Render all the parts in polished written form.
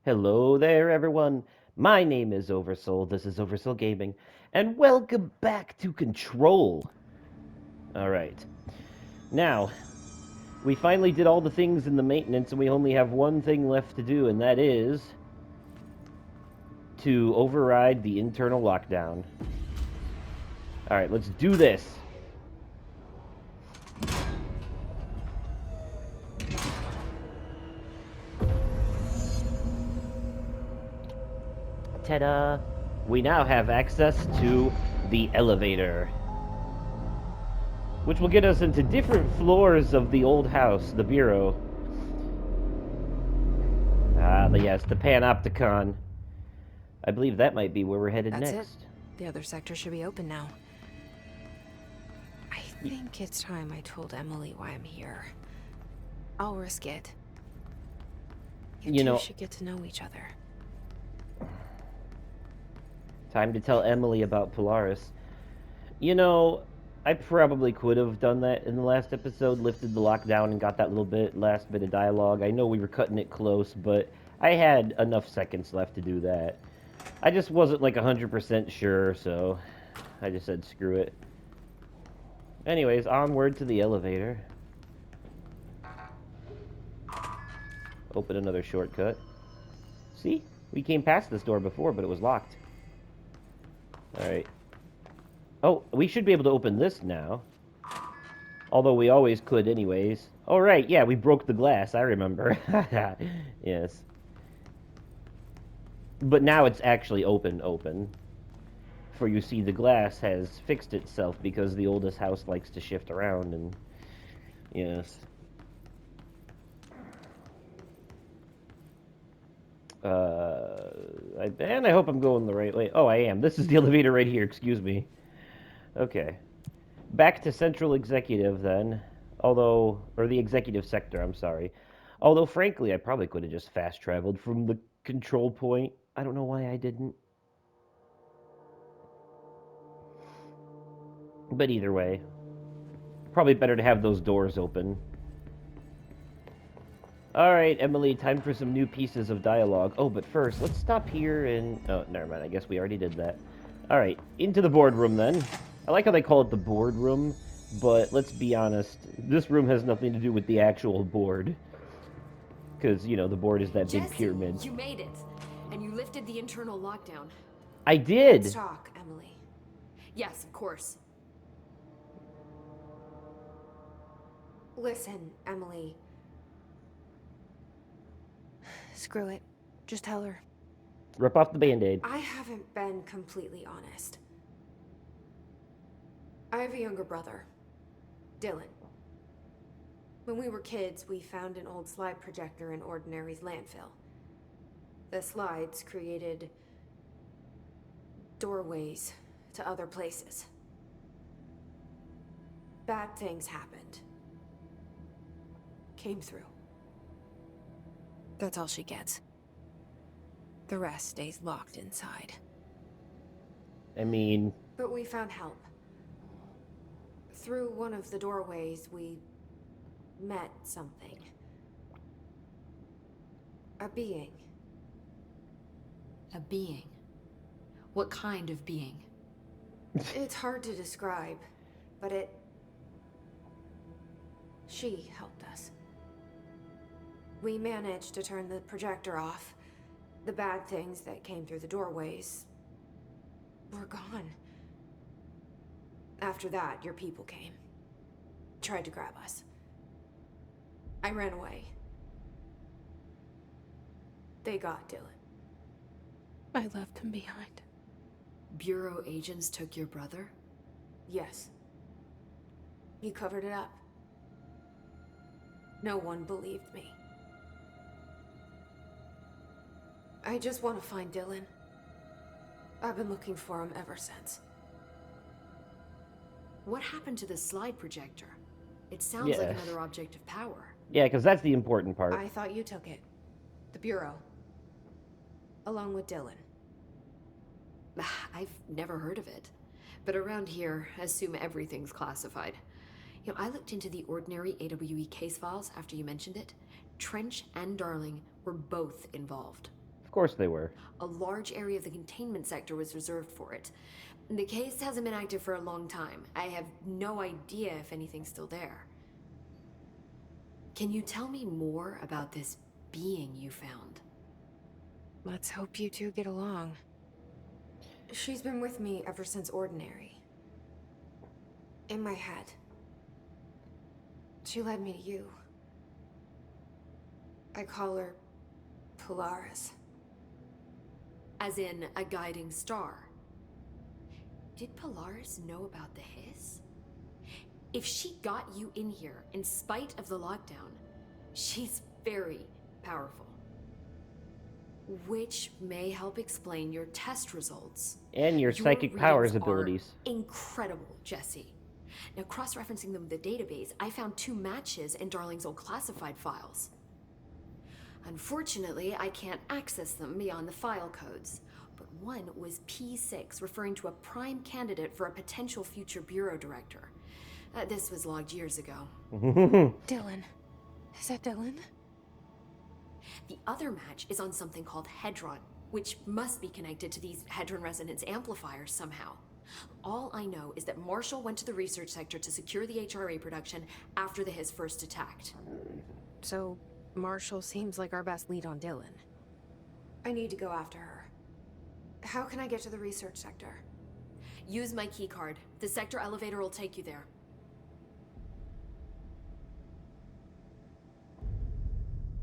Hello there, everyone. My name is Oversoul. This is Oversoul Gaming, and welcome back to Control. All right. Now, we finally did all the things in the maintenance, and we only have one thing left to do, and that is to override the internal lockdown. All right, let's do this. Ta-da! We now have access to the elevator, which will get us into different floors of the old house, the bureau. Yes, the Panopticon. I believe that might be where we're headed That's it. next. The other sector should be open now. I think it's time I told Emily why I'm here. I'll risk it. You two should get to know each other. Time to tell Emily about Polaris. I probably could have done that in the last episode, lifted the lockdown and got that last bit of dialogue. I know we were cutting it close, but I had enough seconds left to do that. I just wasn't like 100% sure, so I just said screw it. Anyways, onward to the elevator. Open another shortcut. See? We came past this door before, but it was locked. Alright. Oh, we should be able to open this now. Although we always could anyways. Oh, right, yeah, we broke the glass, I remember. Yes. But now it's actually open. For you see, the glass has fixed itself because the oldest house likes to shift around, and... Yes. And I hope I'm going the right way. Oh, I am. This is the elevator right here, excuse me. Okay. Back to Central Executive, then. Or the Executive Sector, I'm sorry. Although, frankly, I probably could have just fast-traveled from the control point. I don't know why I didn't. But either way, probably better to have those doors open. Alright, Emily, time for some new pieces of dialogue. Oh, but first, let's stop here and... Oh, never mind, I guess we already did that. Alright, into the boardroom then. I like how they call it the boardroom, but let's be honest, this room has nothing to do with the actual board. Because, the board is that big pyramid. You made it, and you lifted the internal lockdown. I did! Let's talk, Emily. Yes, of course. Listen, Emily. Screw it. Just tell her. Rip off the band-aid. I haven't been completely honest. I have a younger brother, Dylan. When we were kids, we found an old slide projector in Ordinary's landfill. The slides created doorways to other places. Bad things happened. Came through. That's all she gets. The rest stays locked inside. I mean... But we found help. Through one of the doorways, we met something. A being. A being? What kind of being? It's hard to describe, but she helped us. We managed to turn the projector off. The bad things that came through the doorways were gone. After that, your people came. Tried to grab us. I ran away. They got Dylan. I left him behind. Bureau agents took your brother? Yes. You covered it up. No one believed me. I just want to find Dylan. I've been looking for him ever since. What happened to the slide projector? It sounds like another object of power. Yeah, because that's the important part. I thought you took it. The Bureau. Along with Dylan. I've never heard of it. But around here, assume everything's classified. I looked into the Ordinary AWE case files after you mentioned it. Trench and Darling were both involved. course they were. A large area of the containment sector was reserved for it. The case hasn't been active for a long time. I have no idea if anything's still there. Can you tell me more about this being you found? Let's hope you two get along. She's been with me ever since Ordinary. In my head. She led me to you. I call her Polaris. As in a guiding star. Did Polaris know about the hiss? If she got you in here in spite of the lockdown, she's very powerful. Which may help explain your test results. And your psychic powers abilities. Incredible, Jesse. Now, cross-referencing them with the database, I found 2 matches in Darling's old classified files. Unfortunately, I can't access them beyond the file codes. But one was P6, referring to a prime candidate for a potential future bureau director. This was logged years ago. Dylan. Is that Dylan? The other match is on something called Hedron, which must be connected to these Hedron resonance amplifiers somehow. All I know is that Marshall went to the research sector to secure the HRA production after the Hiss first attacked. So, Marshall seems like our best lead on Dylan. I need to go after her. How can I get to the research sector? Use my keycard. The sector elevator will take you there.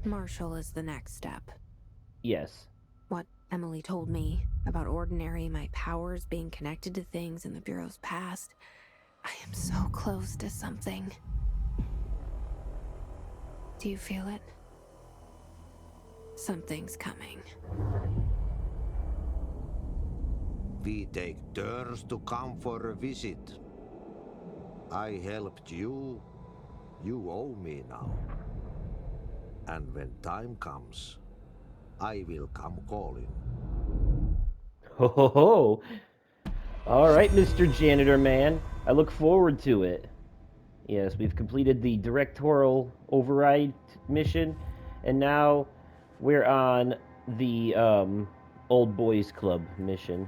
Marshall is the next step. Yes. What Emily told me about Ordinary, my powers being connected to things in the Bureau's past. I am so close to something. Do you feel it? Something's coming. We take turns to come for a visit. I helped you. You owe me now. And when time comes, I will come calling. Ho ho ho! Alright, Mr. Janitor Man. I look forward to it. Yes, we've completed the directorial override mission, and now we're on the Old Boys Club mission.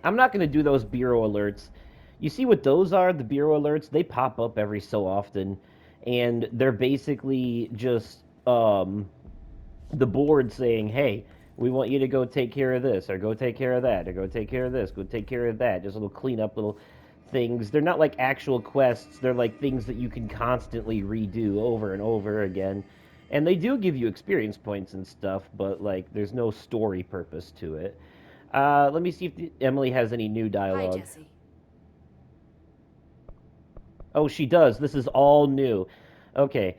I'm not going to do those bureau alerts. You see what those are, the bureau alerts? They pop up every so often, and they're basically just the board saying, hey, we want you to go take care of this, or go take care of that, or go take care of this, go take care of that. Just little cleanup little things. They're not like actual quests. They're like things that you can constantly redo over and over again. And they do give you experience points and stuff, but like there's no story purpose to it. Let me see if Emily has any new dialogue. Hi, Jesse. Oh, she does. This is all new. Okay.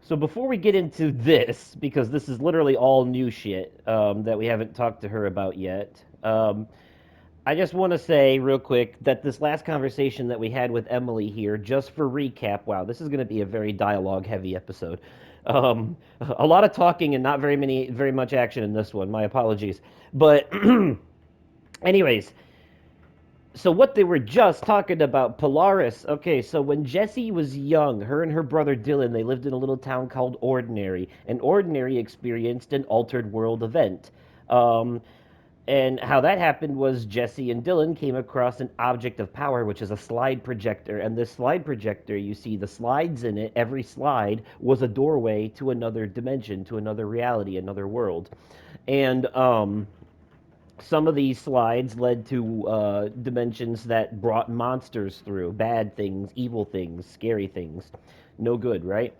So before we get into this, because this is literally all new shit that we haven't talked to her about yet, I just want to say real quick that this last conversation that we had with Emily here, just for recap, wow, this is going to be a very dialogue-heavy episode. A lot of talking and not very much action in this one. My apologies. But anyways, so what they were just talking about, Polaris. Okay, so when Jessie was young, her and her brother Dylan, they lived in a little town called Ordinary, and Ordinary experienced an altered world event. And how that happened was Jesse and Dylan came across an object of power, which is a slide projector. And this slide projector, you see the slides in it, every slide was a doorway to another dimension, to another reality, another world. And some of these slides led to dimensions that brought monsters through, bad things, evil things, scary things. No good, right?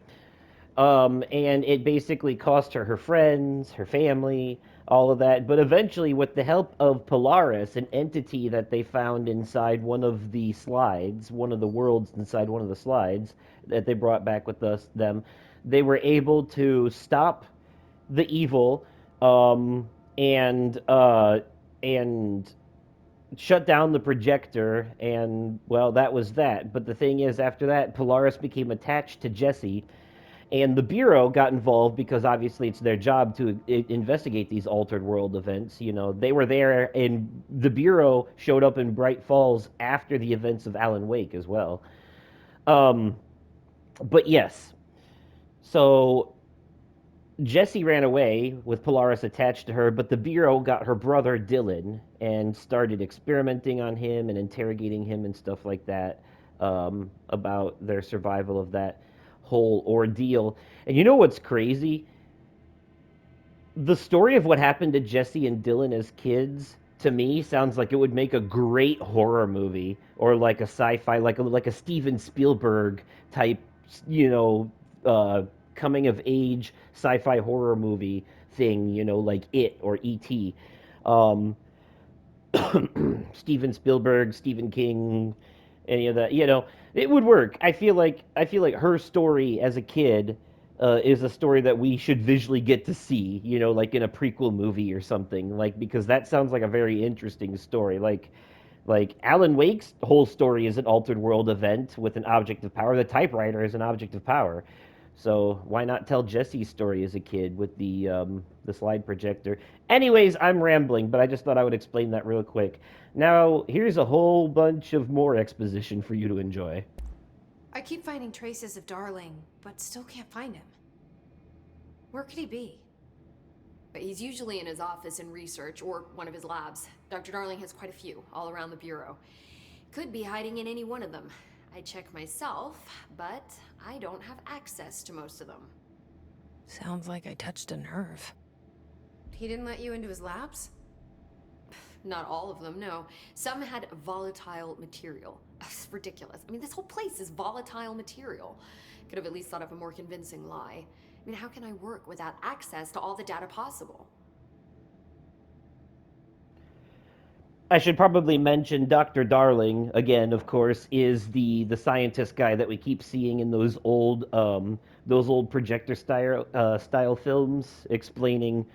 And it basically cost her friends, her family, all of that. But eventually, with the help of Polaris, an entity that they found inside one of the slides, one of the worlds inside one of the slides that they brought back with them, they were able to stop the evil and shut down the projector, and well, that was that. But the thing is, after that, Polaris became attached to Jesse, and the Bureau got involved because obviously it's their job to investigate these altered world events. You know, they were there, and the Bureau showed up in Bright Falls after the events of Alan Wake as well. But yes, so Jessie ran away with Polaris attached to her, but the Bureau got her brother Dylan and started experimenting on him and interrogating him and stuff like that, about their survival of that whole ordeal. And you know what's crazy? The story of what happened to Jesse and Dylan as kids to me sounds like it would make a great horror movie or like a sci-fi, like a Steven Spielberg type, you know, coming of age sci-fi horror movie thing, like It or E.T. Um, Steven Spielberg, Stephen King, any of that, it would work. I feel like her story as a kid is a story that we should visually get to see, like in a prequel movie or something, like because that sounds like a very interesting story. Like Alan Wake's whole story is an altered world event with an object of power. The typewriter is an object of power. So why not tell Jesse's story as a kid with the slide projector? Anyways, I'm rambling, but I just thought I would explain that real quick. Now, here's a whole bunch of more exposition for you to enjoy. I keep finding traces of Darling, but still can't find him. Where could he be? But he's usually in his office in research or one of his labs. Dr. Darling has quite a few all around the Bureau. Could be hiding in any one of them. I check myself, but I don't have access to most of them. Sounds like I touched a nerve. He didn't let you into his labs? Not all of them, no. Some had volatile material. It's ridiculous. I mean, this whole place is volatile material. Could have at least thought of a more convincing lie. I mean, how can I work without access to all the data possible? I should probably mention Dr. Darling again. Of course, is the scientist guy that we keep seeing in those old projector style films explaining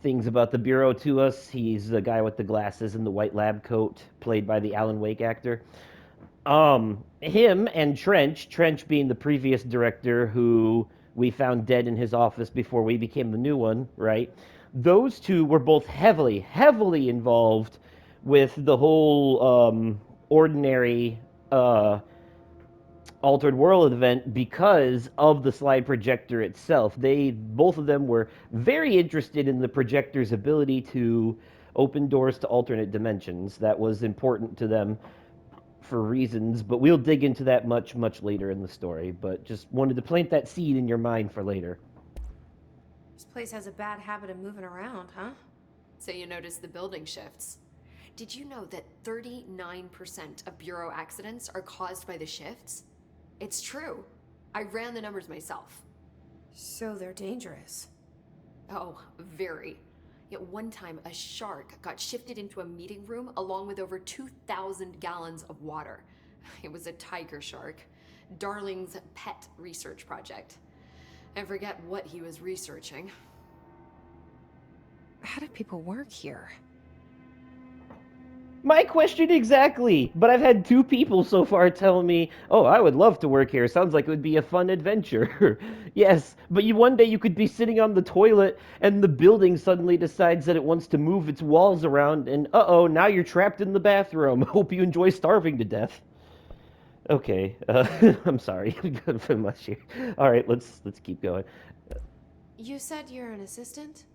things about the Bureau to us. He's the guy with the glasses and the white lab coat, played by the Alan Wake actor. Him and Trench being the previous director who we found dead in his office before we became the new one, right? Those two were both heavily, heavily involved with the whole ordinary altered world event because of the slide projector itself. Both of them were very interested in the projector's ability to open doors to alternate dimensions. That was important to them for reasons, but we'll dig into that much, much later in the story. But just wanted to plant that seed in your mind for later. This place has a bad habit of moving around, huh? So you notice the building shifts. Did you know that 39% of Bureau accidents are caused by the shifts? It's true. I ran the numbers myself. So they're dangerous. Oh, very. Yet one time, a shark got shifted into a meeting room along with over 2,000 gallons of water. It was a tiger shark. Darling's pet research project. I forget what he was researching. How do people work here? My question exactly. But I've had two people so far tell me, "Oh, I would love to work here. Sounds like it would be a fun adventure." Yes, but one day you could be sitting on the toilet and the building suddenly decides that it wants to move its walls around, and uh-oh, now you're trapped in the bathroom. Hope you enjoy starving to death. Okay, I'm sorry. I'm going for much here. All right, let's keep going. You said you're an assistant?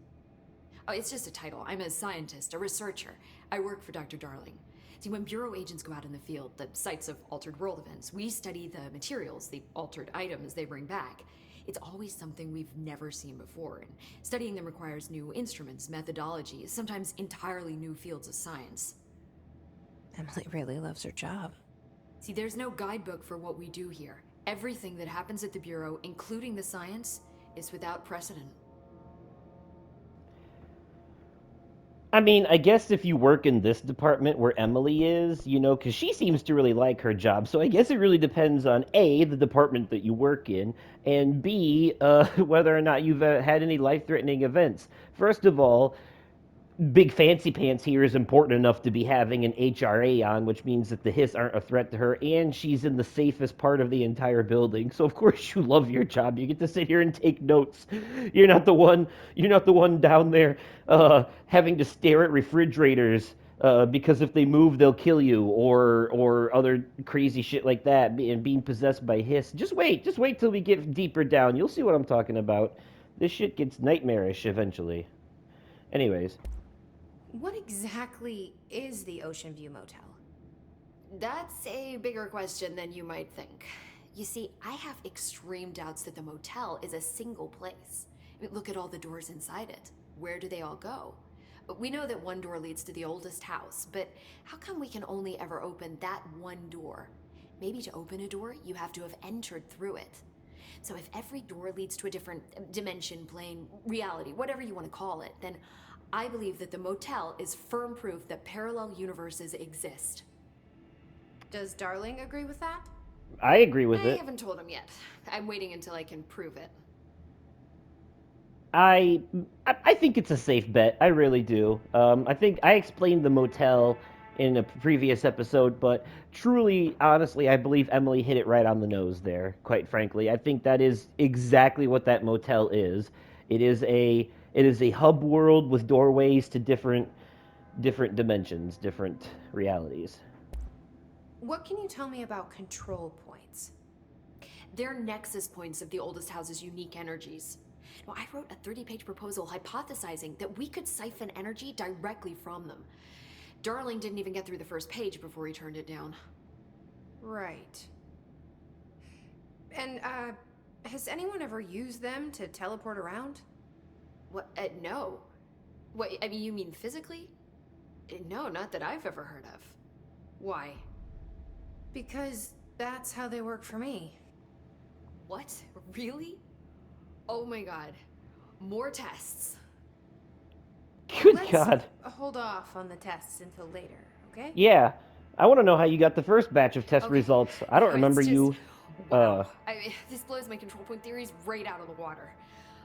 Oh, it's just a title. I'm a scientist, a researcher. I work for Dr. Darling. See, when Bureau agents go out in the field, the sites of altered world events, we study the materials, the altered items they bring back. It's always something we've never seen before, and studying them requires new instruments, methodologies, sometimes entirely new fields of science. Emily really loves her job. See, there's no guidebook for what we do here. Everything that happens at the Bureau, including the science, is without precedent. I mean, I guess if you work in this department where Emily is, because she seems to really like her job. So I guess it really depends on A, the department that you work in, and B, whether or not you've had any life-threatening events. First of all, Big Fancy Pants here is important enough to be having an HRA on, which means that the hiss aren't a threat to her, and she's in the safest part of the entire building. So of course you love your job. You get to sit here and take notes. You're not the one down there having to stare at refrigerators because if they move they'll kill you, or other crazy shit like that, and being possessed by hiss. Just wait till we get deeper down. You'll see what I'm talking about. This shit gets nightmarish eventually. Anyways. What exactly is the Ocean View Motel? That's a bigger question than you might think. You see, I have extreme doubts that the motel is a single place. I mean, look at all the doors inside it. Where do they all go? We know that one door leads to the oldest house, but how come we can only ever open that one door? Maybe to open a door, you have to have entered through it. So if every door leads to a different dimension, plane, reality, whatever you want to call it, then I believe that the motel is firm proof that parallel universes exist. Does Darling agree with that? I agree with I it. haven't told him yet. I'm waiting until I can prove it. I think it's a safe bet. I really do. I think I explained the motel in a previous episode, but truly, honestly, I believe Emily hit it right on the nose there. Quite frankly, I think that is exactly what that motel is. It is a hub world with doorways to different dimensions, different realities. What can you tell me about control points? They're nexus points of the oldest house's unique energies. Now, I wrote a 30-page proposal hypothesizing that we could siphon energy directly from them. Darling didn't even get through the first page before he turned it down. Right. And, has anyone ever used them to teleport around? What? No. What, I mean, you mean physically? No, not that I've ever heard of. Why? Because that's how they work for me. What? Really? Oh my god. More tests. Good Let's God. hold off on the tests until later, okay? Yeah, I want to know how you got the first batch of test Okay. results. I don't It's remember just- you. Wow. This blows my control point theories right out of the water.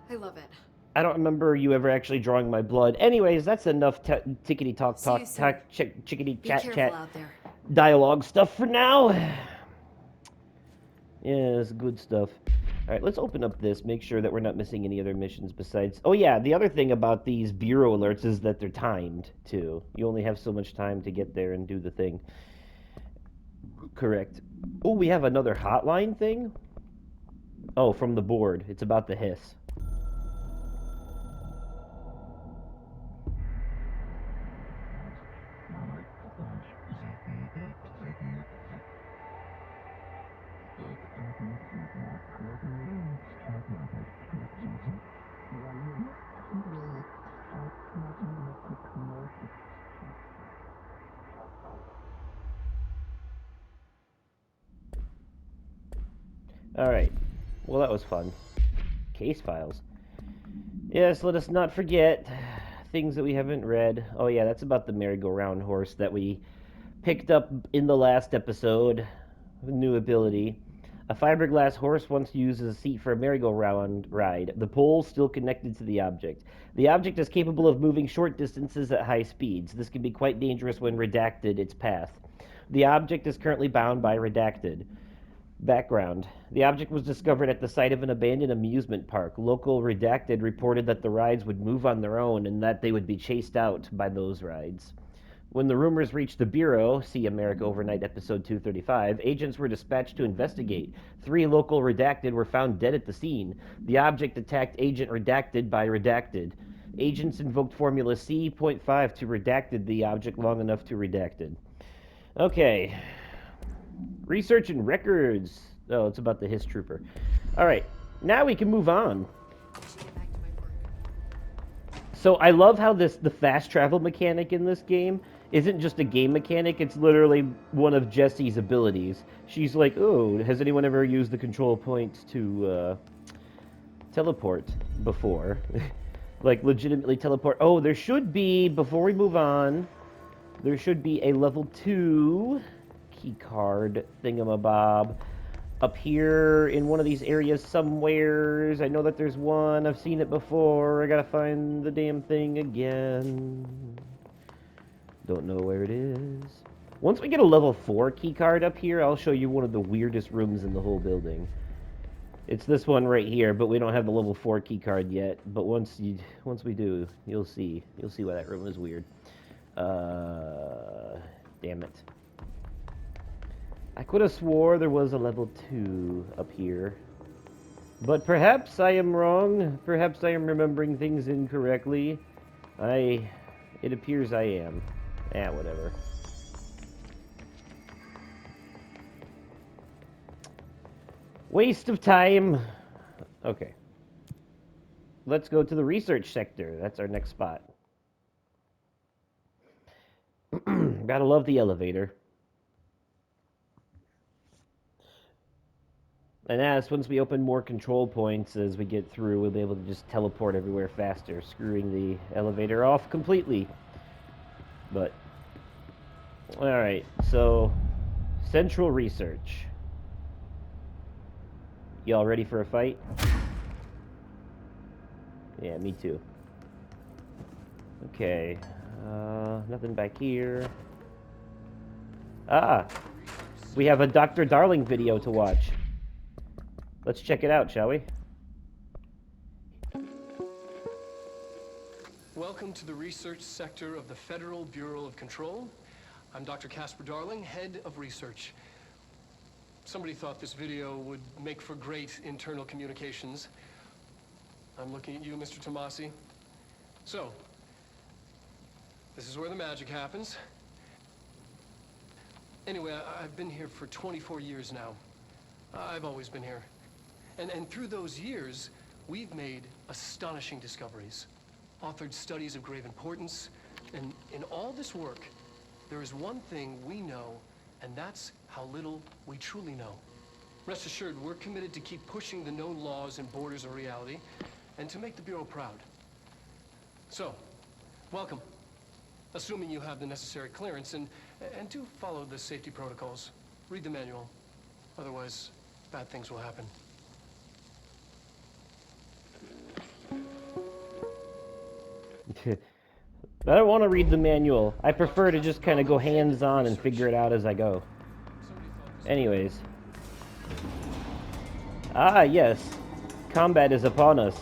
I love it. I don't remember you ever actually drawing my blood. Anyways, that's enough tickety talk See you soon. chickity Be chat careful chat out there. dialogue stuff for now. Yeah, it's good stuff. All right, let's open up this, make sure that we're not missing any other missions besides... Oh yeah, the other thing about these bureau alerts is that they're timed, too. You only have so much time to get there and do the thing. Correct. Oh, we have another hotline thing? Oh, from the board. It's about the hiss. Alright. Well, that was fun. Case files. Yes, let us not forget things that we haven't read. Oh yeah, that's about the merry-go-round horse that we picked up in the last episode. New ability. A fiberglass horse once used as a seat for a merry-go-round ride. The pole still connected to the object. The object is capable of moving short distances at high speeds. This can be quite dangerous when redacted its path. The object is currently bound by redacted. Background. The object was discovered at the site of an abandoned amusement park. Local redacted reported that the rides would move on their own and that they would be chased out by those rides. When the rumors reached the Bureau, see America Overnight episode 235, agents were dispatched to investigate. 3 local redacted were found dead at the scene. The object attacked Agent Redacted by redacted. Agents invoked Formula C.5 to redacted the object long enough to redacted. Okay. Research and records. Oh, it's about the Hiss Trooper. Alright, now we can move on. I should get back to my work. So I love how the fast travel mechanic in this game isn't just a game mechanic, it's literally one of Jessie's abilities. She's like, oh, has anyone ever used the control point to teleport before? Like, legitimately teleport. Oh, there should be, before we move on, there should be a level 2 key card thingamabob up here in one of these areas somewheres. I know that there's one. I've seen it before. I gotta find the damn thing again. Don't know where it is. Once we get a level 4 key card up here, I'll show you one of the weirdest rooms in the whole building. It's this one right here, but we don't have the level 4 key card yet. But once we do, you'll see. You'll see why that room is weird. Damn it. I could have swore there was a level 2 up here. But perhaps I am wrong. Perhaps I am remembering things incorrectly. It appears I am. Whatever. Waste of time. Okay. Let's go to the research sector. That's our next spot. Gotta love the elevator. And as once we open more control points as we get through, we'll be able to just teleport everywhere faster, screwing the elevator off completely. But, alright, so, central research. Y'all ready for a fight? Yeah, me too. Okay, nothing back here. Ah, we have a Dr. Darling video to watch. Let's check it out, shall we? Welcome to the research sector of the Federal Bureau of Control. I'm Dr. Casper Darling, head of research. Somebody thought this video would make for great internal communications. I'm looking at you, Mr. Tomasi. So, this is where the magic happens. Anyway, I've been here for 24 years now. I've always been here. And through those years, we've made astonishing discoveries, authored studies of grave importance, and in all this work, there is one thing we know, and that's how little we truly know. Rest assured, we're committed to keep pushing the known laws and borders of reality, and to make the Bureau proud. So, welcome. Assuming you have the necessary clearance, and do follow the safety protocols. Read the manual. Otherwise, bad things will happen. I don't want to read the manual. I prefer to just kind of go hands-on and figure it out as I go. Anyways. Ah, yes. Combat is upon us.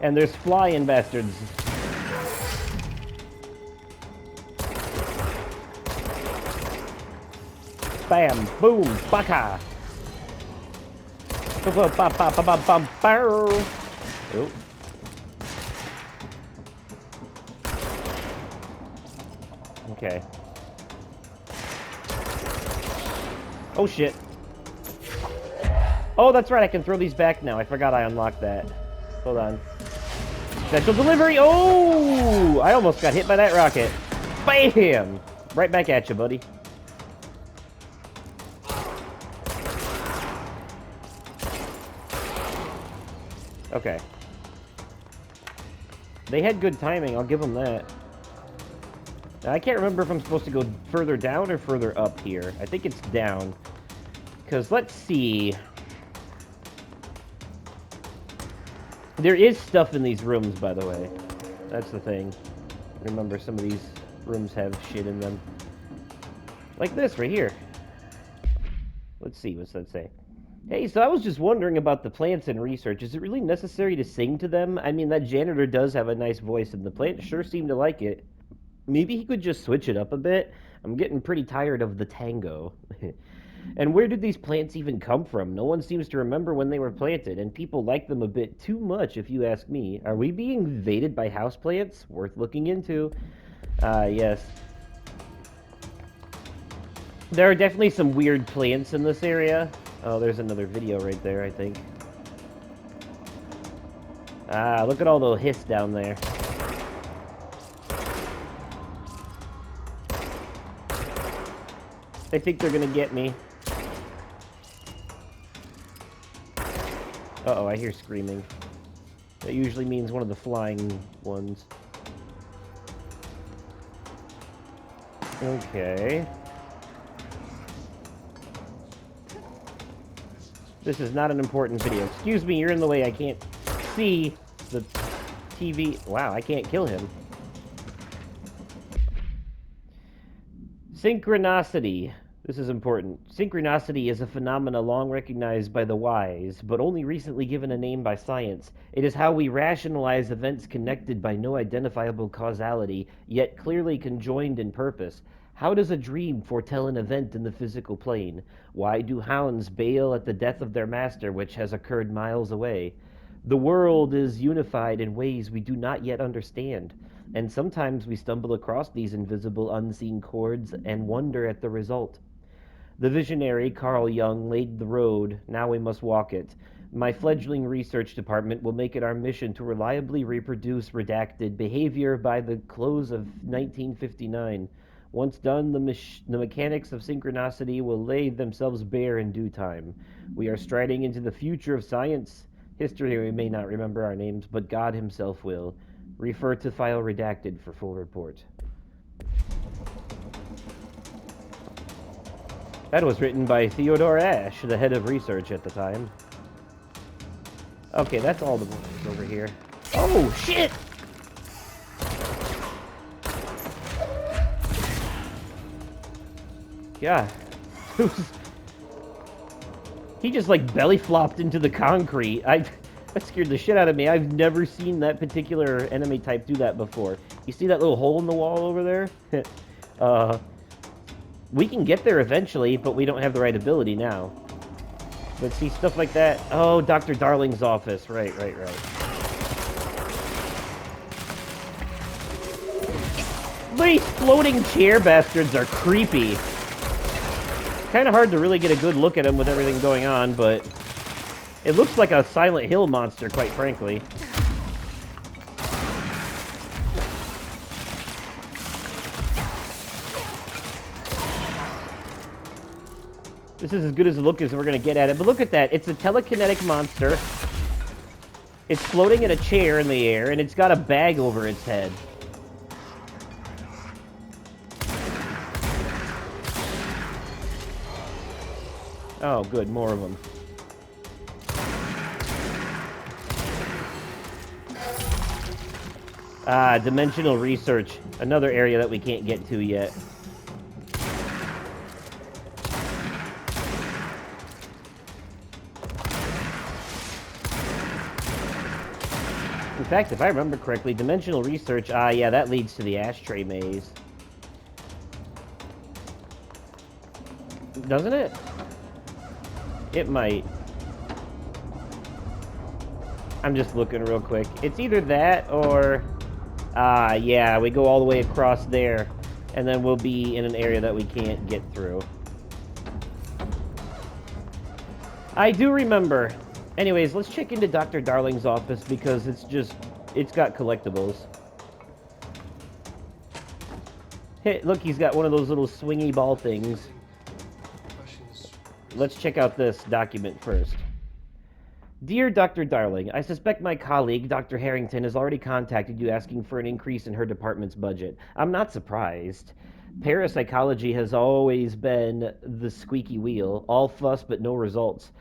And there's flying bastards. Bam! Boom! Baka! Oh. Okay. Oh shit. Oh, that's right, I can throw these back now. I forgot I unlocked that. Hold on. Special delivery! Oh! I almost got hit by that rocket. Bam! Right back at you, buddy. Okay. They had good timing, I'll give them that. Now, I can't remember if I'm supposed to go further down or further up here. I think it's down. Because, let's see. There is stuff in these rooms, by the way. That's the thing. Remember, some of these rooms have shit in them. Like this, right here. Let's see, what's that say? Hey, so I was just wondering about the plants in research. Is it really necessary to sing to them? I mean, that janitor does have a nice voice, and the plants sure seem to like it. Maybe he could just switch it up a bit. I'm getting pretty tired of the tango. And where did these plants even come from? No one seems to remember when they were planted, and people like them a bit too much, if you ask me. Are we being invaded by houseplants? Worth looking into. Yes. There are definitely some weird plants in this area. Oh, there's another video right there, I think. Ah, look at all the hiss down there. I think they're gonna get me. Uh-oh, I hear screaming. That usually means one of the flying ones. Okay. This is not an important video. Excuse me, you're in the way. I can't see the TV. Wow, I can't kill him. Synchronicity. This is important. Synchronicity is a phenomena long recognized by the wise, but only recently given a name by science. It is how we rationalize events connected by no identifiable causality, yet clearly conjoined in purpose. How does a dream foretell an event in the physical plane? Why do hounds bail at the death of their master, which has occurred miles away? The world is unified in ways we do not yet understand, and sometimes we stumble across these invisible, unseen chords and wonder at the result. The visionary Carl Jung laid the road, now we must walk it. My fledgling research department will make it our mission to reliably reproduce redacted behavior by the close of 1959. Once done, the mechanics of synchronicity will lay themselves bare in due time. We are striding into the future of science. History may not remember our names, but God Himself will. Refer to file redacted for full report. That was written by Theodore Ashe, the head of research at the time. Okay, that's all the boys over here. Oh, shit! Yeah. He just, like, belly flopped into the concrete. That scared the shit out of me. I've never seen that particular enemy type do that before. You see that little hole in the wall over there? We can get there eventually, but we don't have the right ability now. But see, stuff like that. Oh, Dr. Darling's office. Right. These floating chair bastards are creepy. Kind of hard to really get a good look at them with everything going on, but it looks like a Silent Hill monster, quite frankly. This is as good as a look as we're going to get at it. But look at that. It's a telekinetic monster. It's floating in a chair in the air, and it's got a bag over its head. Oh, good. More of them. Ah, dimensional research. Another area that we can't get to yet. In fact, if I remember correctly, dimensional research, yeah, that leads to the ashtray maze. Doesn't it? It might. I'm just looking real quick. It's either that or... yeah, we go all the way across there, and then we'll be in an area that we can't get through. I do remember. Anyways, let's check into Dr. Darling's office because it's got collectibles. Hey, look, he's got one of those little swingy ball things. Let's check out this document first. Dear Dr. Darling, I suspect my colleague, Dr. Harrington, has already contacted you asking for an increase in her department's budget. I'm not surprised. Parapsychology has always been the squeaky wheel, all fuss but no results.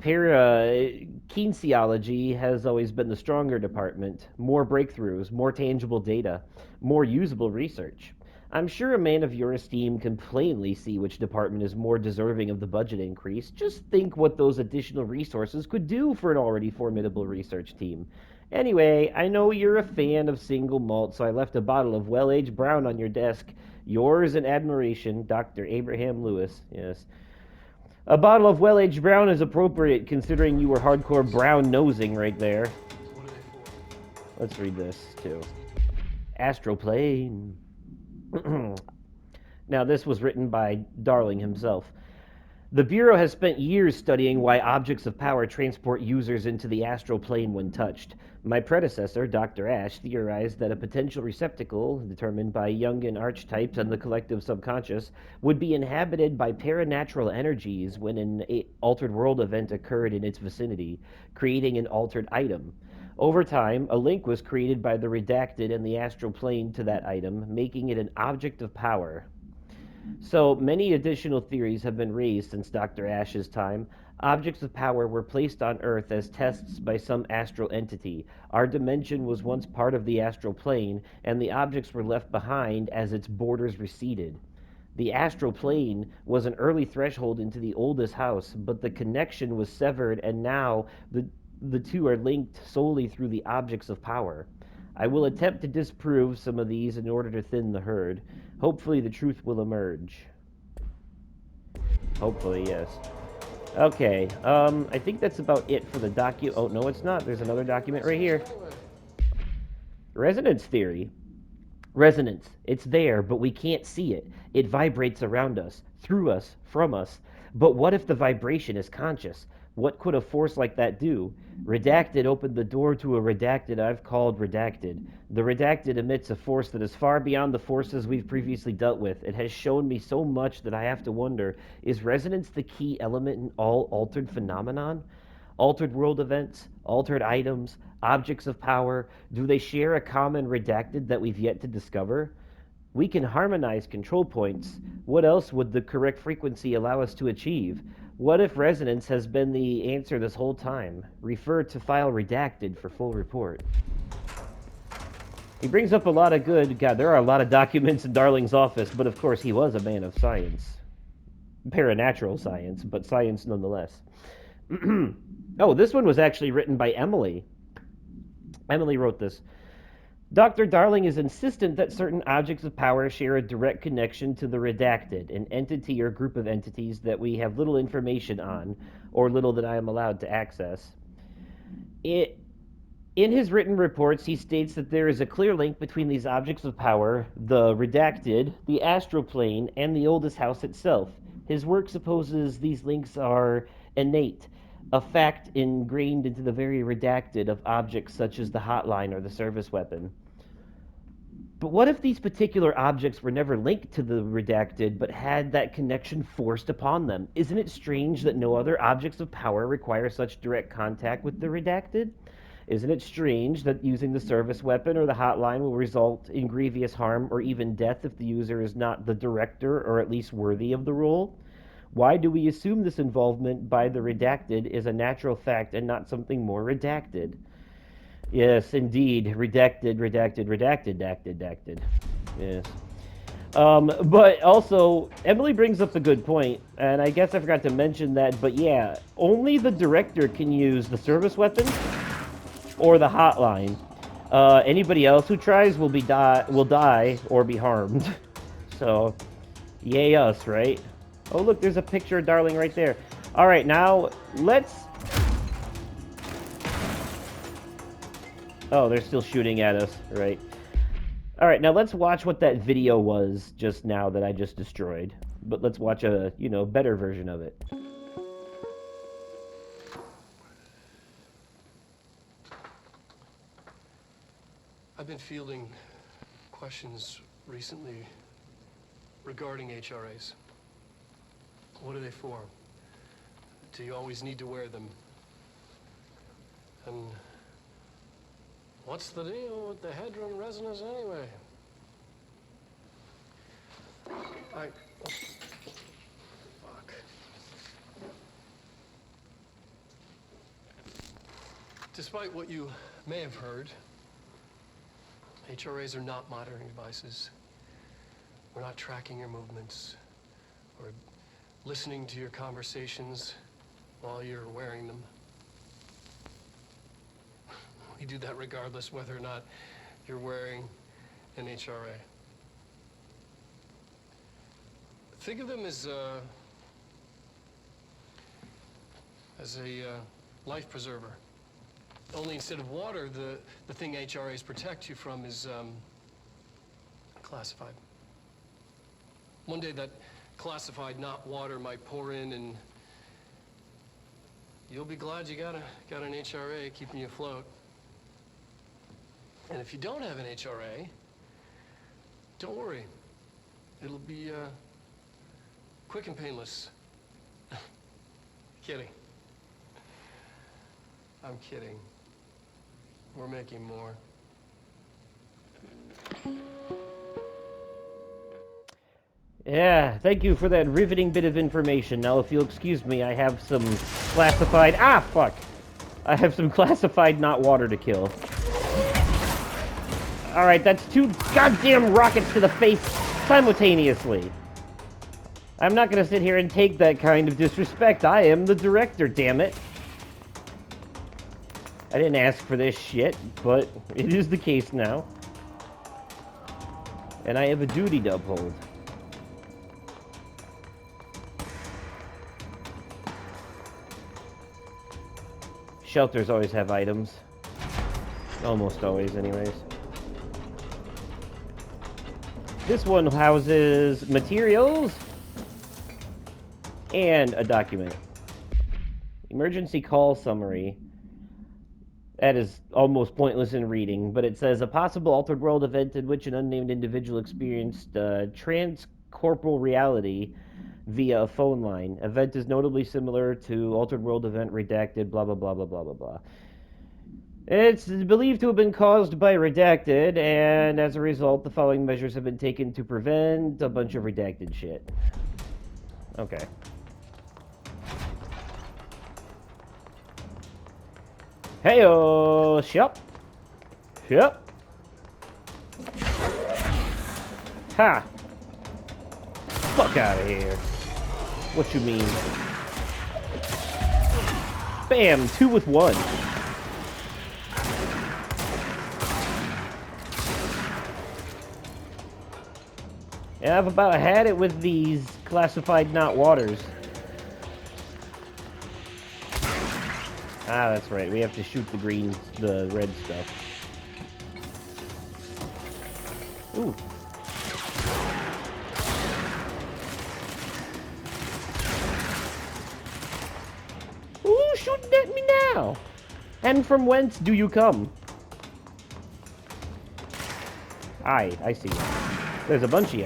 Kinesiology has always been the stronger department. More breakthroughs, more tangible data, more usable research. I'm sure a man of your esteem can plainly see which department is more deserving of the budget increase. Just think what those additional resources could do for an already formidable research team. Anyway, I know you're a fan of single malt, so I left a bottle of well-aged brown on your desk. Yours in admiration, Dr. Abraham Lewis. Yes. A bottle of well-aged brown is appropriate, considering you were hardcore brown-nosing right there. Let's read this, too. Astroplane. Now, this was written by Darling himself. The Bureau has spent years studying why objects of power transport users into the astral plane when touched. My predecessor, Dr. Ashe, theorized that a potential receptacle, determined by Jungian archetypes and the collective subconscious, would be inhabited by paranatural energies when an altered world event occurred in its vicinity, creating an altered item. Over time, a link was created by the redacted and the astral plane to that item, making it an object of power. So, many additional theories have been raised since Dr. Ashe's time. Objects of power were placed on Earth as tests by some astral entity. Our dimension was once part of the astral plane, and the objects were left behind as its borders receded. The astral plane was an early threshold into the oldest house, but the connection was severed, and now the two are linked solely through the objects of power. I will attempt to disprove some of these in order to thin the herd. Hopefully the truth will emerge. Hopefully, yes. Okay, I think that's about it for the oh, no, it's not. There's another document right here. Resonance theory. Resonance. It's there, but we can't see it. It vibrates around us, through us, from us. But what if the vibration is conscious? What could a force like that do? Redacted opened the door to a redacted I've called redacted. The redacted emits a force that is far beyond the forces we've previously dealt with. It has shown me so much that I have to wonder, is resonance the key element in all altered phenomenon? Altered world events, altered items, objects of power, do they share a common redacted that we've yet to discover? We can harmonize control points. What else would the correct frequency allow us to achieve? What if resonance has been the answer this whole time? Refer to file redacted for full report. He brings up a lot of good... God, there are a lot of documents in Darling's office, but of course he was a man of science. Paranatural science, but science nonetheless. Oh, this one was actually written by Emily. Emily wrote this. Dr. Darling is insistent that certain objects of power share a direct connection to the redacted, an entity or group of entities that we have little information on, or little that I am allowed to access. In his written reports, he states that there is a clear link between these objects of power, the redacted, the astral plane, and the oldest house itself. His work supposes these links are innate, a fact ingrained into the very redacted of objects such as the hotline or the service weapon. But what if these particular objects were never linked to the redacted, but had that connection forced upon them? Isn't it strange that no other objects of power require such direct contact with the redacted? Isn't it strange that using the service weapon or the hotline will result in grievous harm or even death if the user is not the director or at least worthy of the role? Why do we assume this involvement by the redacted is a natural fact and not something more redacted? Yes, indeed. Redacted, redacted, redacted, redacted. Yes. But also, Emily brings up a good point, and I guess I forgot to mention that, but yeah, only the director can use the service weapon or the hotline. Anybody else who tries will die or be harmed. So, yay us, right? Oh, look, there's a picture of Darling right there. All right, now let's... Oh, they're still shooting at us, right? All right, now let's watch what that video was just now that I just destroyed. But let's watch a, better version of it. I've been fielding questions recently regarding HRAs. What are they for? Do you always need to wear them? And what's the deal with the Hedron resonance anyway? Fuck. Despite what you may have heard, HRAs are not monitoring devices. We're not tracking your movements or listening to your conversations while you're wearing them. We do that regardless whether or not you're wearing an HRA. Think of them as a life preserver. Only instead of water, the thing HRAs protect you from is classified. One day that classified, not water, might pour in, and you'll be glad you got an HRA keeping you afloat. And if you don't have an HRA, don't worry. It'll be quick and painless. Kidding. I'm kidding. We're making more. Yeah, thank you for that riveting bit of information. Now, if you'll excuse me, I have some classified... Ah, fuck! I have some classified not water to kill. Alright, that's 2 goddamn rockets to the face simultaneously. I'm not gonna sit here and take that kind of disrespect. I am the director, damn it. I didn't ask for this shit, but it is the case now. And I have a duty to uphold. Shelters always have items. Almost always, anyways. This one houses materials and a document. Emergency call summary. That is almost pointless in reading, but it says a possible altered world event in which an unnamed individual experienced transcorporal reality via a phone line. Event is notably similar to altered world event redacted, blah, blah, blah, blah, blah, blah, blah. It's believed to have been caused by redacted, and as a result, the following measures have been taken to prevent a bunch of redacted shit. Okay. Heyo, shop. Yep. Ha. Fuck out of here. What you mean? Bam, 2 with 1. Yeah, I've about had it with these classified not waters. Ah, that's right. We have to shoot the red stuff. Ooh. Ooh, shooting at me now! And from whence do you come? Aye, I see you. There's a bunch of you.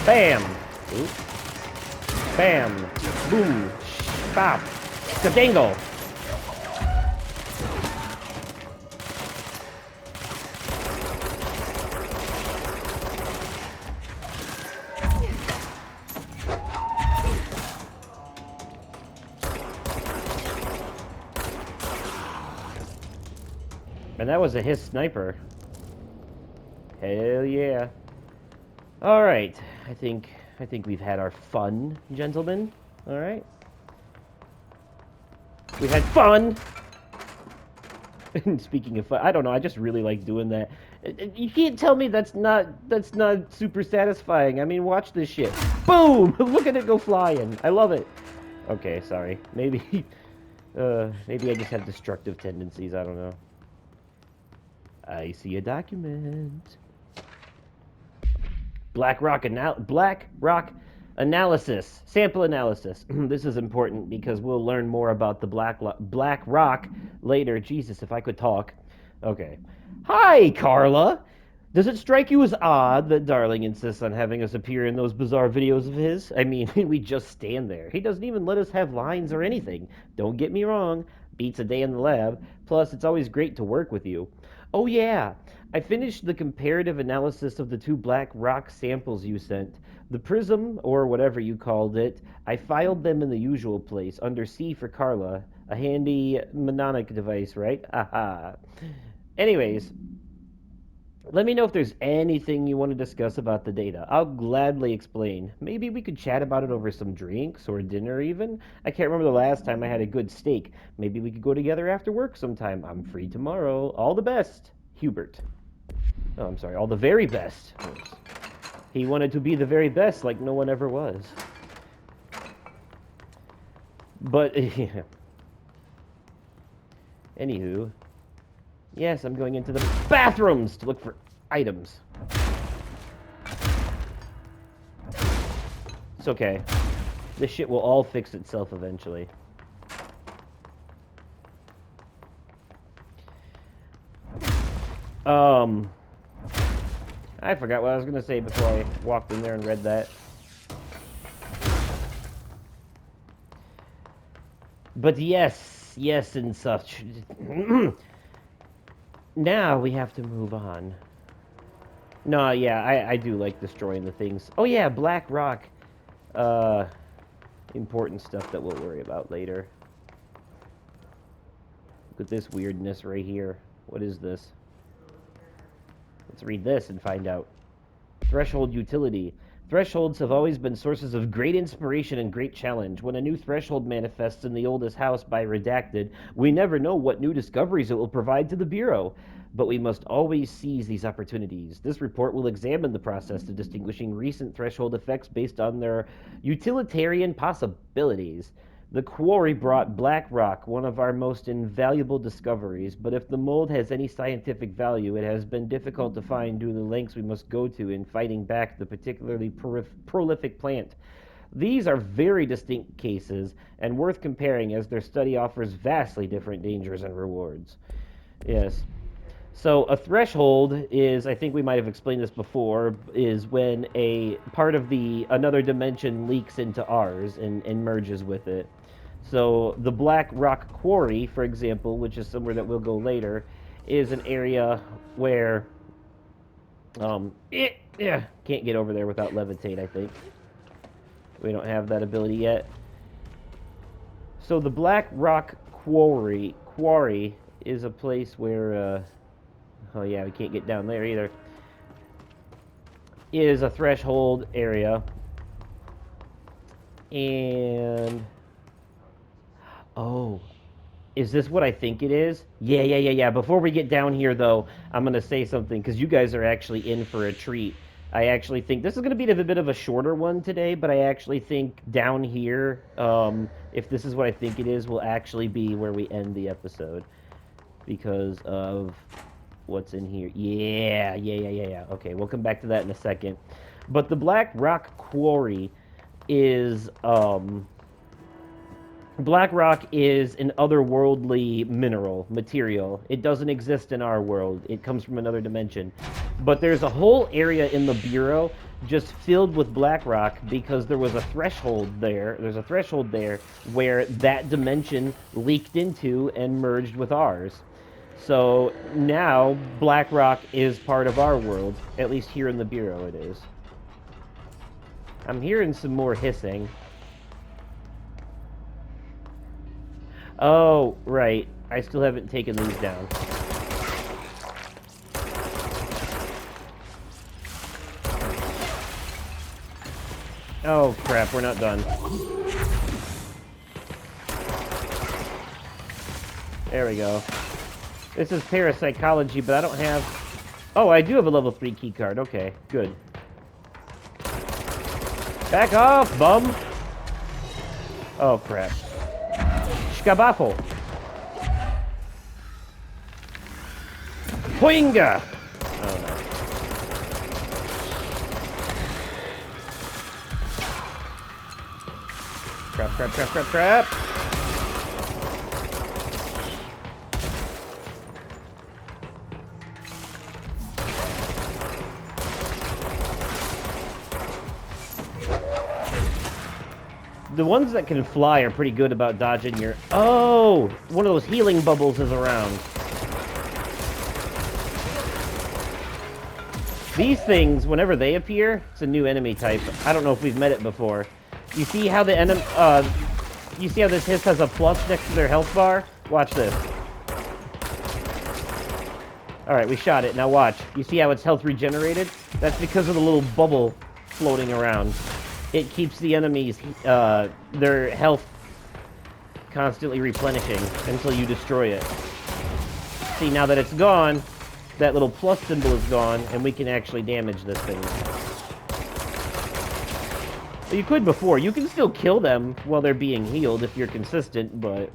Bam! Ooh. Bam! Boom! Bop! Skadangle! And that was a his sniper. Hell yeah. Alright. I think we've had our fun, gentlemen. Alright. We had fun! Speaking of fun, I don't know, I just really like doing that. You can't tell me that's not super satisfying. I mean, watch this shit. Boom! Look at it go flying. I love it. Okay, sorry. Maybe maybe I just have destructive tendencies, I don't know. I see a document. Black rock analysis. Sample analysis. This is important because we'll learn more about the black rock later. Jesus, if I could talk. Okay. Hi, Carla! Does it strike you as odd that Darling insists on having us appear in those bizarre videos of his? I mean, we just stand there. He doesn't even let us have lines or anything. Don't get me wrong. Beats a day in the lab. Plus, it's always great to work with you. Oh yeah, I finished the comparative analysis of the 2 black rock samples you sent. The prism, or whatever you called it, I filed them in the usual place, under C for Carla. A handy mnemonic device, right? Aha. Anyways, let me know if there's anything you want to discuss about the data. I'll gladly explain. Maybe we could chat about it over some drinks or dinner even. I can't remember the last time I had a good steak. Maybe we could go together after work sometime. I'm free tomorrow. All the best, Hubert. Oh, I'm sorry. All the very best. He wanted to be the very best like no one ever was. But, yeah. Anywho. Yes, I'm going into the bathrooms to look for items. It's okay. This shit will all fix itself eventually. I forgot what I was gonna say before I walked in there and read that. But yes, and such. Now we have to move on. No, yeah, I do like destroying the things. Oh yeah, black rock. Important stuff that we'll worry about later. Look at this weirdness right here. What is this? Let's read this and find out. Threshold utility. Thresholds have always been sources of great inspiration and great challenge. When a new threshold manifests in the oldest house by redacted, we never know what new discoveries it will provide to the Bureau. But we must always seize these opportunities. This report will examine the process of distinguishing recent threshold effects based on their utilitarian possibilities. The quarry brought black rock, one of our most invaluable discoveries, but if the mold has any scientific value, it has been difficult to find due to the lengths we must go to in fighting back the particularly prolific plant. These are very distinct cases and worth comparing as their study offers vastly different dangers and rewards. Yes. So a threshold is, I think we might have explained this before, is when a part of another dimension leaks into ours and merges with it. So the Black Rock Quarry, for example, which is somewhere that we'll go later, is an area where can't get over there without levitate, I think. We don't have that ability yet. So the Black Rock Quarry is a place where oh yeah, we can't get down there either. Is a threshold area. And oh, is this what I think it is? Yeah. Before we get down here, though, I'm going to say something, because you guys are actually in for a treat. I actually think this is going to be a bit of a shorter one today, but I actually think down here, if this is what I think it is, will actually be where we end the episode. Because of what's in here. Yeah. Okay, we'll come back to that in a second. But the Black Rock Quarry is... Black rock is an otherworldly material. It doesn't exist in our world. It comes from another dimension. But there's a whole area in the Bureau just filled with black rock because there was a threshold there. There's a threshold there where that dimension leaked into and merged with ours. So now black rock is part of our world. At least here in the Bureau it is. I'm hearing some more hissing. Oh, right. I still haven't taken these down. Oh, crap. We're not done. There we go. This is parapsychology, but I don't have... Oh, I do have a level 3 keycard. Okay, good. Back off, bum! Oh, crap. Shkabaffle. Poinga! Oh, no. Crap. The ones that can fly are pretty good about dodging your... Oh! One of those healing bubbles is around. These things, whenever they appear, it's a new enemy type. I don't know if we've met it before. You see how the enemy... you see how this hiss has a plus next to their health bar? Watch this. Alright, we shot it. Now watch. You see how its health regenerated? That's because of the little bubble floating around. It keeps the enemies, their health constantly replenishing until you destroy it. See, now that it's gone, that little plus symbol is gone, and we can actually damage this thing. Well, you could before. You can still kill them while they're being healed if you're consistent, but...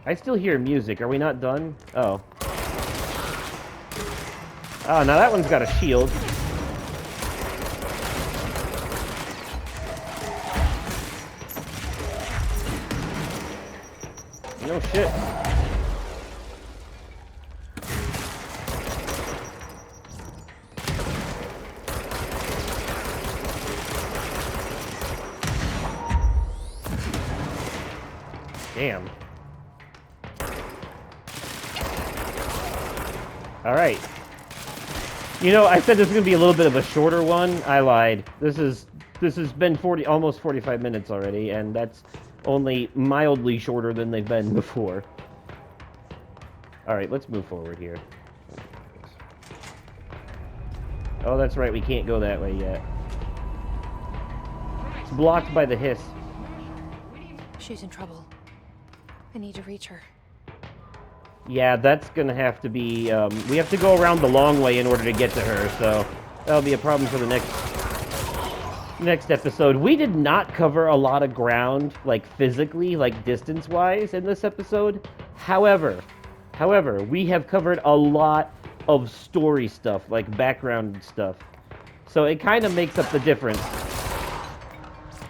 I still hear music. Are we not done? Oh. Oh, now that one's got a shield. No shit. Damn. Alright. You know, I said this is going to be a little bit of a shorter one. I lied. This has been almost 45 minutes already, and that's only mildly shorter than they've been before. Alright, let's move forward here. Oh, that's right, we can't go that way yet. It's blocked by the hiss. She's in trouble. I need to reach her. Yeah, that's gonna have to be, we have to go around the long way in order to get to her, so that'll be a problem for the next episode. We did not cover a lot of ground, like physically, like distance-wise in this episode. However, we have covered a lot of story stuff, like background stuff. So it kind of makes up the difference.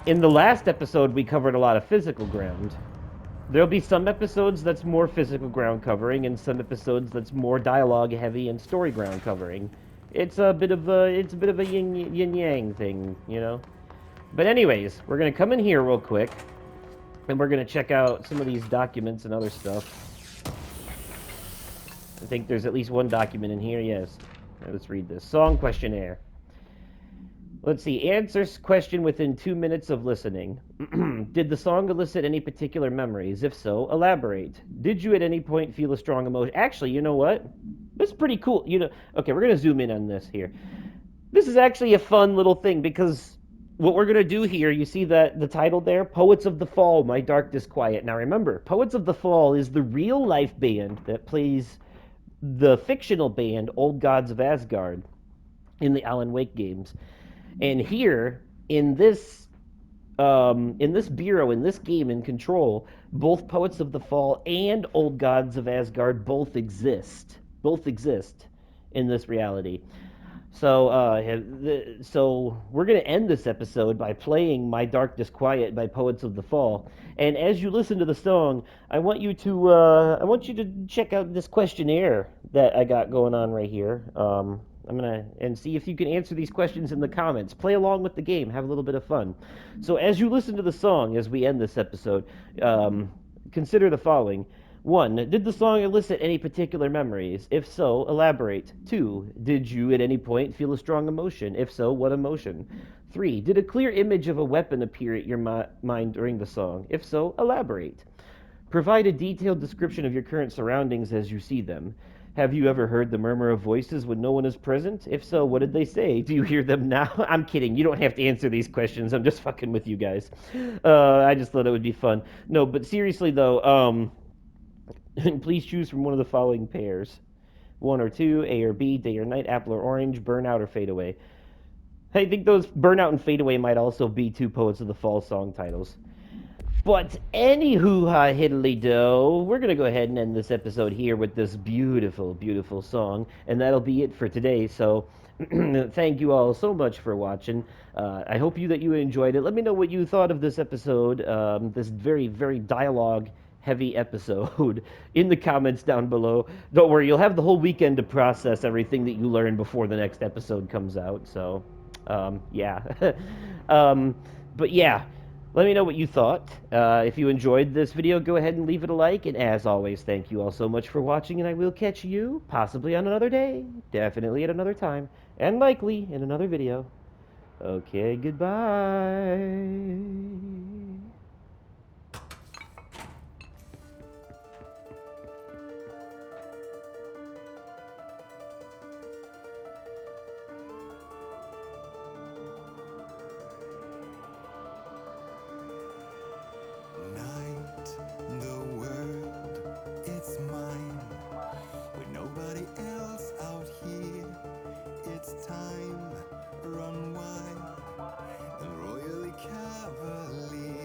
In the last episode, we covered a lot of physical ground. There'll be some episodes that's more physical ground covering, and some episodes that's more dialogue heavy and story ground covering. It's a bit of a yin yang thing, you know. But anyways, we're gonna come in here real quick, and we're gonna check out some of these documents and other stuff. I think there's at least one document in here. Yes. Right, let's read this song questionnaire. Let's see. Answers question within 2 minutes of listening. Did the song elicit any particular memories? If so, elaborate. Did you at any point feel a strong emotion? Actually, you know what? This is pretty cool. You know, okay, we're gonna zoom in on this here. This is actually a fun little thing because what we're gonna do here, you see that the title there, Poets of the Fall, My Dark Disquiet. Now remember, Poets of the Fall is the real life band that plays the fictional band Old Gods of Asgard in the Alan Wake games. And here, in this bureau, in this game, in Control, both Poets of the Fall and Old Gods of Asgard both exist. Both exist in this reality. So we're going to end this episode by playing My Dark Disquiet by Poets of the Fall. And as you listen to the song, I want you to check out this questionnaire that I got going on right here. I'm gonna see if you can answer these questions in the comments. Play along with the game, have a little bit of fun. So as you listen to the song, as we end this episode, consider the following. 1. Did the song elicit any particular memories? If so, elaborate. 2. Did you at any point feel a strong emotion? If so, what emotion? 3. Did a clear image of a weapon appear at your mind during the song? If so, elaborate. Provide a detailed description of your current surroundings as you see them. Have you ever heard the murmur of voices when no one is present? If so, what did they say? Do you hear them now? I'm kidding. You don't have to answer these questions. I'm just fucking with you guys. I just thought it would be fun. No, but seriously though, please choose from one of the following pairs. 1 or 2, A or B, day or night, apple or orange, burnout or fade away. I think those burnout and fade away might also be 2 Poets of the Fall song titles. But anywho, hiddly do, we're gonna go ahead and end this episode here with this beautiful, beautiful song, and that'll be it for today. So, thank you all so much for watching. I hope that you enjoyed it. Let me know what you thought of this episode, this very, very dialogue-heavy episode, in the comments down below. Don't worry, you'll have the whole weekend to process everything that you learned before the next episode comes out. So, yeah. But yeah. Let me know what you thought. If you enjoyed this video, go ahead and leave it a like. And as always, thank you all so much for watching, and I will catch you possibly on another day, definitely at another time, and likely in another video. Okay, goodbye. Time, run wild and royally cavalier.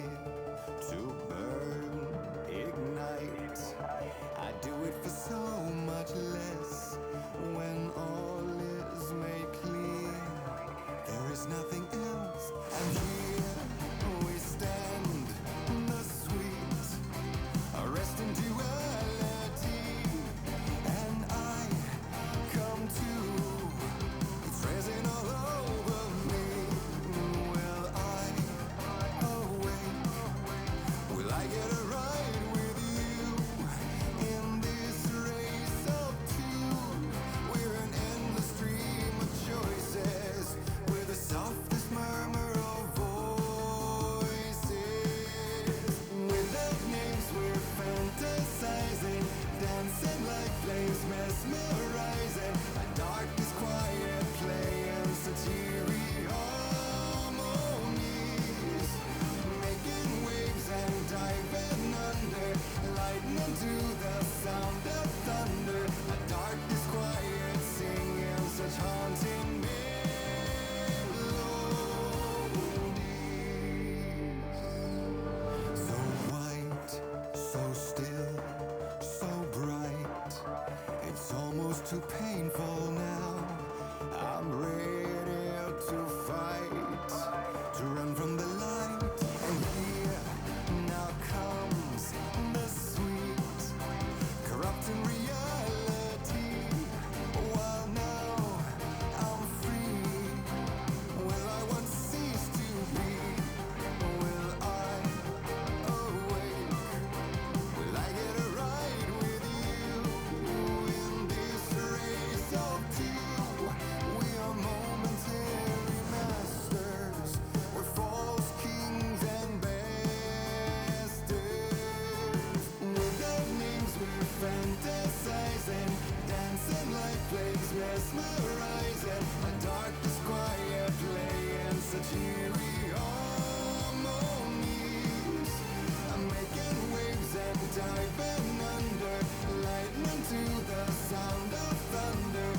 been under lightning to the sound of thunder.